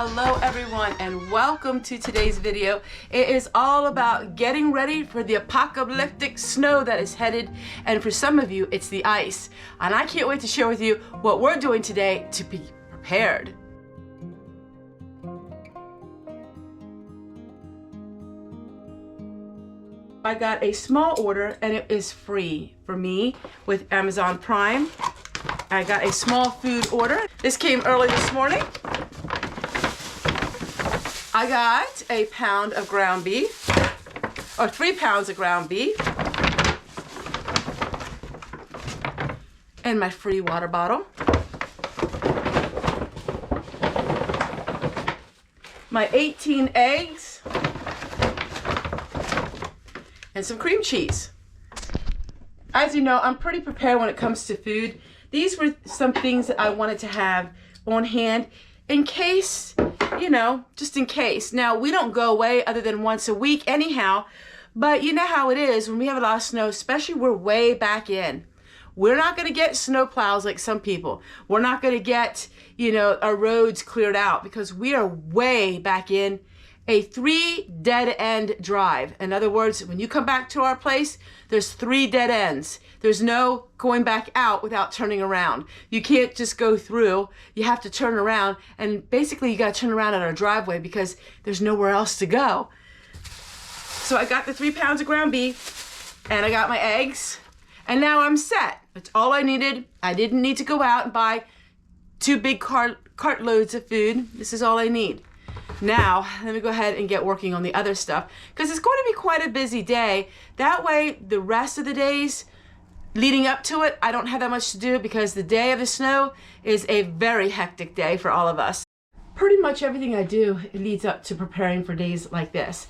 Hello everyone and welcome to today's video. It is all about getting ready for the apocalyptic snow that is headed, and for some of you it's the ice. And I can't wait to share with you what we're doing today to be prepared. I got a small order and it is free for me with Amazon Prime. I got a small food order. This came early this morning. I got a pound of ground beef, or 3 pounds of ground beef, and my free water bottle, my 18 eggs, and some cream cheese. As you know, I'm pretty prepared when it comes to food. These were some things that I wanted to have on hand in case, you know, just in case. Now, we don't go away other than once a week anyhow, but you know how it is when we have a lot of snow, especially we're way back in. We're not gonna get snow plows like some people. We're not gonna get, you know, our roads cleared out because we are way back in a 3 dead end drive. In other words, when you come back to our place, there's 3 dead ends. There's no going back out without turning around. You can't just go through, you have to turn around, and basically you gotta turn around at our driveway because there's nowhere else to go. So I got the 3 pounds of ground beef, and I got my eggs, and now I'm set. That's all I needed. I didn't need to go out and buy 2 big cart loads of food. This is all I need. Now, let me go ahead and get working on the other stuff because it's going to be quite a busy day. That way, the rest of the days leading up to it, I don't have that much to do because the day of the snow is a very hectic day for all of us. Pretty much everything I do leads up to preparing for days like this.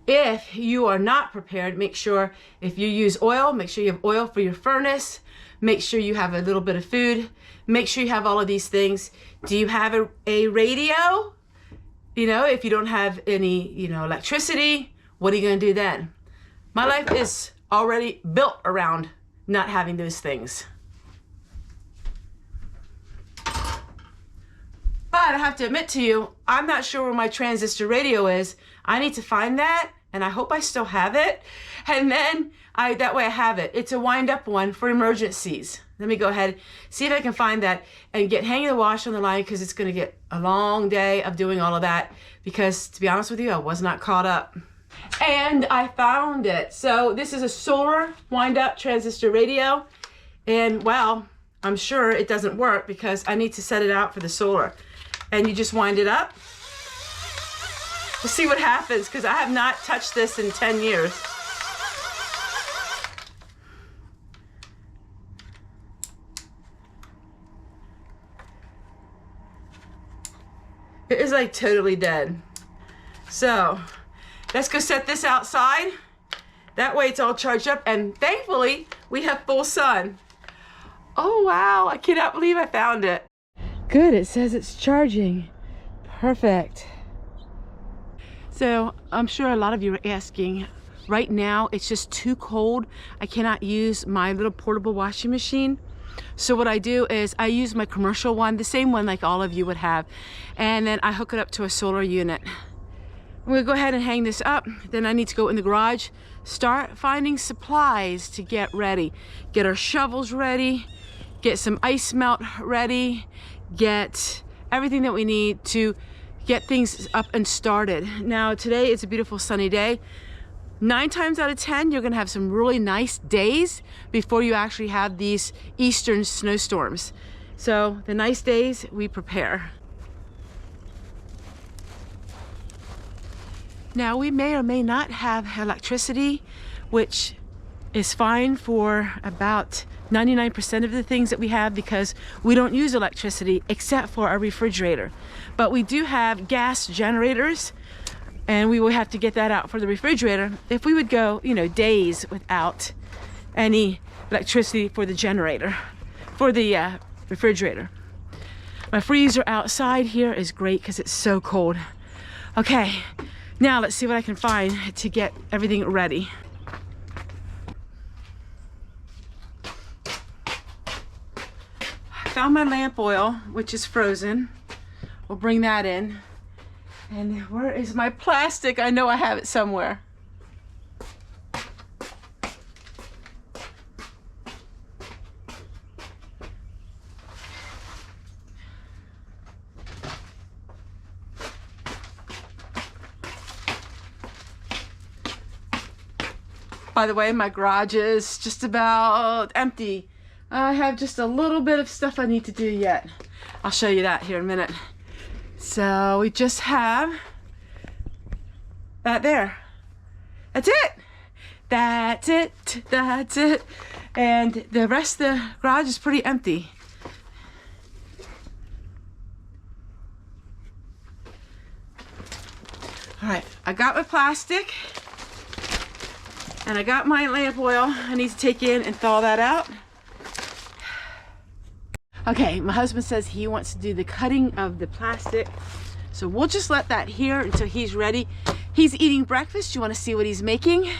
If you are not prepared, make sure if you use oil, make sure you have oil for your furnace. Make sure you have a little bit of food. Make sure you have all of these things. Do you have a radio? You know, if you don't have any, you know, electricity, what are you going to do then? My life is already built around not having those things. But I have to admit to you, I'm not sure where my transistor radio is. I need to find that, and I hope I still have it. And then that way I have it. It's a wind-up one for emergencies. Let me go ahead, see if I can find that and get hanging the wash on the line because it's going to get a long day of doing all of that because, to be honest with you, I was not caught up. And I found it. So this is a solar wind-up transistor radio. And, well, I'm sure it doesn't work because I need to set it out for the solar. And you just wind it up. We'll see what happens because I have not touched this in 10 years. It is like totally dead. So let's go set this outside. That way it's all charged up, and thankfully we have full sun. Oh wow, I cannot believe I found it. Good, it says it's charging. Perfect. So I'm sure a lot of you are asking, right now it's just too cold. I cannot use my little portable washing machine. So what I do is I use my commercial one, the same one like all of you would have, and then I hook it up to a solar unit. I'm gonna go ahead and hang this up. Then I need to go in the garage, start finding supplies to get ready. Get our shovels ready, get some ice melt ready, get everything that we need to get things up and started. Now today it's a beautiful sunny day. 9 times out of 10, you're gonna have some really nice days before you actually have these eastern snowstorms. So the nice days, we prepare. Now we may or may not have electricity, which is fine for about 99% of the things that we have because we don't use electricity except for our refrigerator. But we do have gas generators, and we will have to get that out for the refrigerator if we would go, you know, days without any electricity for the generator, for the refrigerator. My freezer outside here is great because it's so cold. Okay, now let's see what I can find to get everything ready. I found my lamp oil, which is frozen. We'll bring that in. And where is my plastic? I know I have it somewhere. By the way, my garage is just about empty. I have just a little bit of stuff I need to do yet. I'll show you that here in a minute. So we just have that there. That's it. That's it. That's it. And the rest of the garage is pretty empty. All right, I got my plastic. And I got my lamp oil. I need to take in and thaw that out. Okay, my husband says he wants to do the cutting of the plastic. So we'll just let that here until he's ready. He's eating breakfast. You want to see what he's making?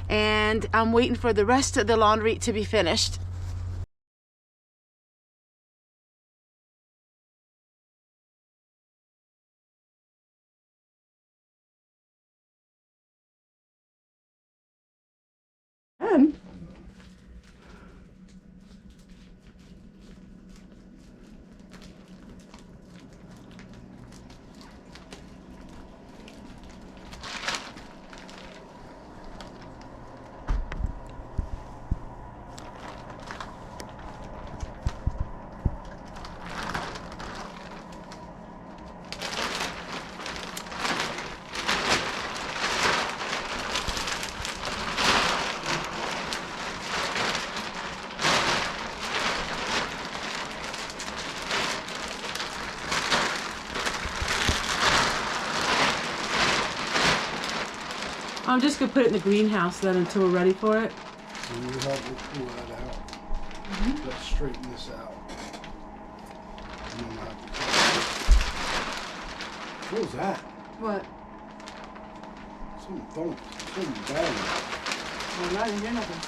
And I'm waiting for the rest of the laundry to be finished. I'm just gonna put it in the greenhouse then until we're ready for it. So you have to pull that out. Let's straighten this out. And then we'll have to cut it. What was that? What? Something bang. Well, I didn't hear nothing.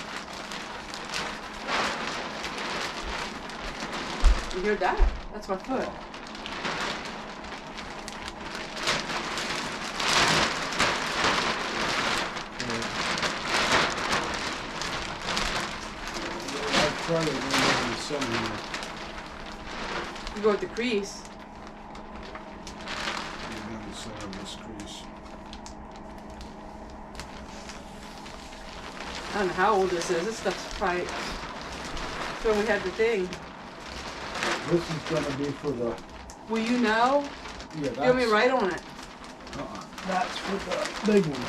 You heard that? That's my foot. Try to remember something. You go with the crease. Maybe some of this crease. I don't know how old this is. This stuff's probably when we had the thing. This is gonna be for the. Will you know? Yeah, that's. You want me to write on it? That's for the big one.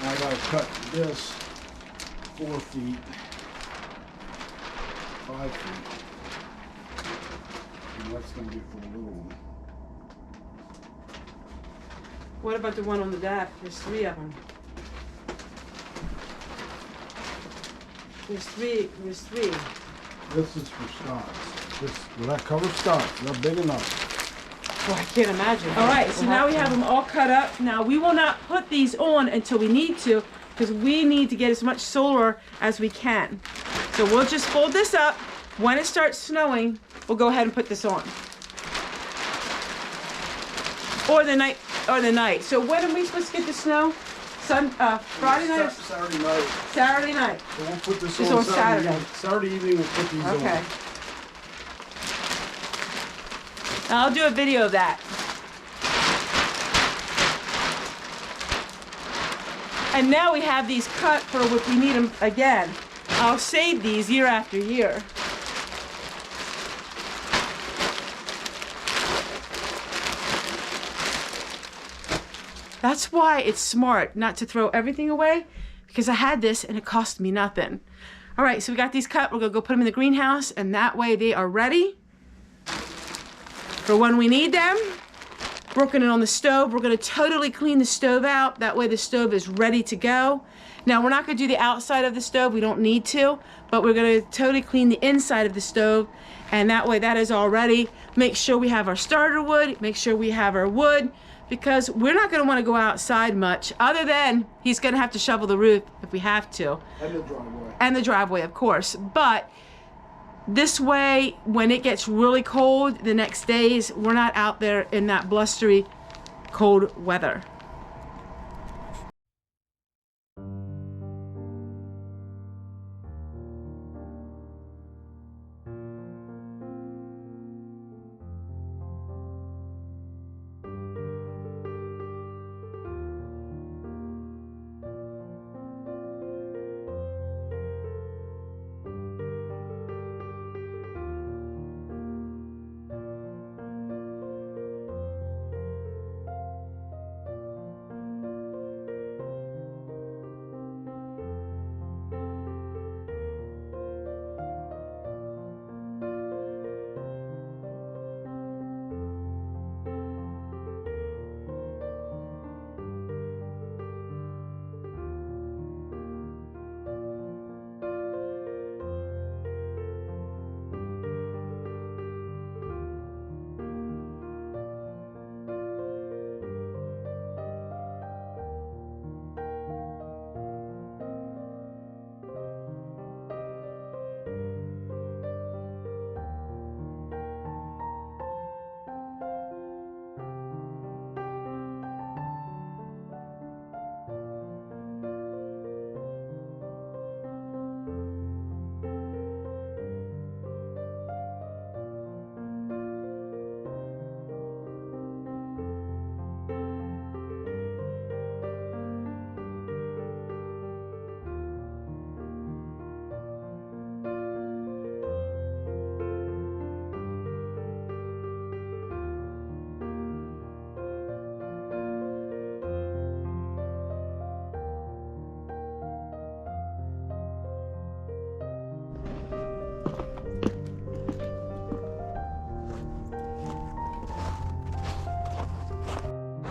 I gotta cut this 4 feet. 5 feet. And that's going to be for the little one. What about the one on the deck? There's 3 of them. There's three. This is for starts. Will that cover starts? Not big enough. Well, I can't imagine. All right, so now we have them all cut up. Now we will not put these on until we need to, because we need to get as much solar as we can. So we'll just fold this up. When it starts snowing, we'll go ahead and put this on. Or the night. So when are we supposed to get the snow? Friday night? Saturday night. Saturday night. So we'll put this Just on Saturday. Saturday evening we'll put these on. Okay. I'll do a video of that. And now we have these cut for what we need them again. I'll save these year after year. That's why it's smart not to throw everything away, because I had this and it cost me nothing. All right, so we got these cut. We're gonna go put them in the greenhouse, and that way they are ready for when we need them. Working it on the stove. We're gonna totally clean the stove out. That way the stove is ready to go. Now we're not gonna do the outside of the stove. We don't need to, but we're gonna totally clean the inside of the stove, and that way that is all ready. Make sure we have our starter wood. Make sure we have our wood, because we're not gonna wanna go outside much, other than he's gonna have to shovel the roof if we have to. And the driveway. And the driveway, of course. But This way, when it gets really cold the next days, we're not out there in that blustery cold weather.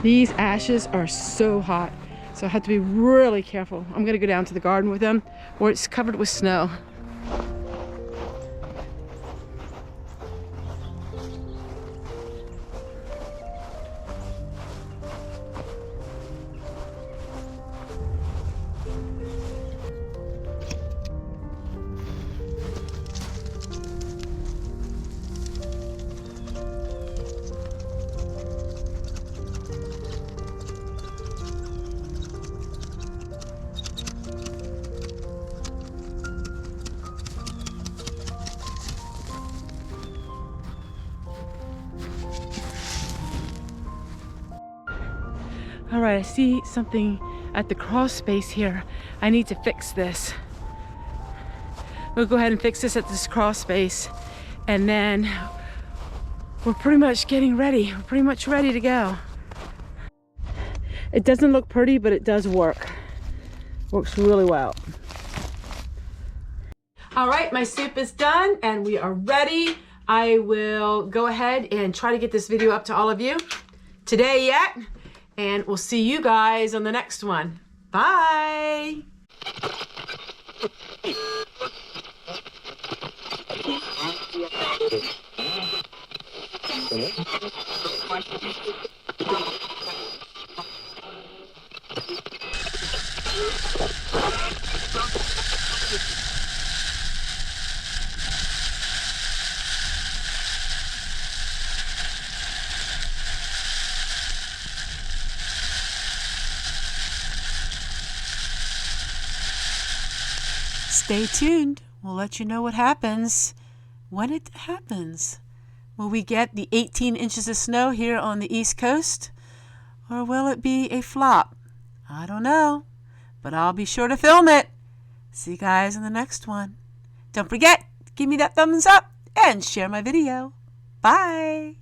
These ashes are so hot, so I have to be really careful. I'm gonna go down to the garden with them where it's covered with snow. All right, I see something at the crawl space here. I need to fix this. We'll go ahead and fix this at this crawl space, and then we're pretty much getting ready. We're pretty much ready to go. It doesn't look pretty, but it does work. Works really well. All right, my soup is done and we are ready. I will go ahead and try to get this video up to all of you today yet. And we'll see you guys on the next one. Bye. Stay tuned. We'll let you know what happens when it happens. Will we get the 18 inches of snow here on the East Coast? Or will it be a flop? I don't know, but I'll be sure to film it. See you guys in the next one. Don't forget, give me that thumbs up and share my video. Bye.